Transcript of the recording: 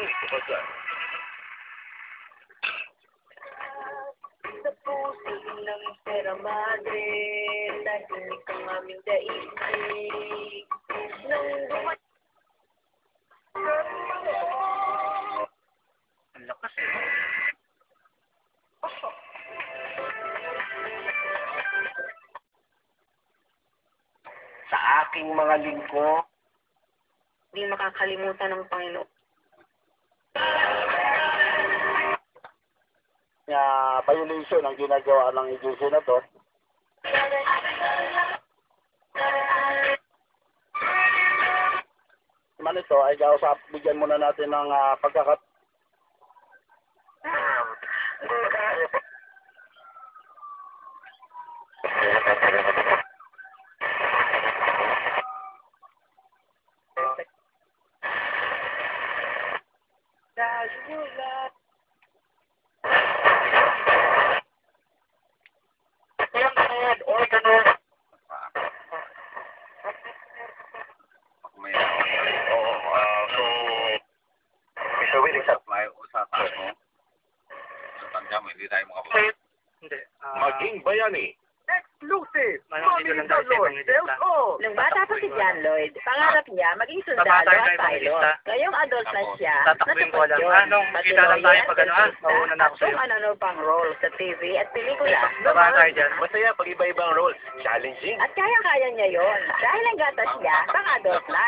What's that? Sa puso ng pera madre, tahimik ang aming daigdig. Nang Ang lakas eh. sa aking mga lingko, di makakalimutan ng Panginoon. Violation ang ginagawa ng agency na to. Man ito ay kausap, bigyan muna natin ng pagkakat. May oo, so Mr. Willie, may usapan mo. Sa tanda mo, hindi tayo makapag... Hindi. Maging bayani. Exclusive! Dito lang tayo sa ibang lista. Nung bata pa si John Lloyd, pangarap niya maging sundalo at pilot. Ngayong adult na siya, Tatakbuhin ko lang. yun. Nung kita lang tayo pag ano, mauna na ako sa'yo. Kung ano pang role sa TV at pelikula. Baba tayo dyan. Masaya pag iba-ibang role. Challenging. At kaya-kaya niya yon. Dahil ang gatas niya, pang adult na.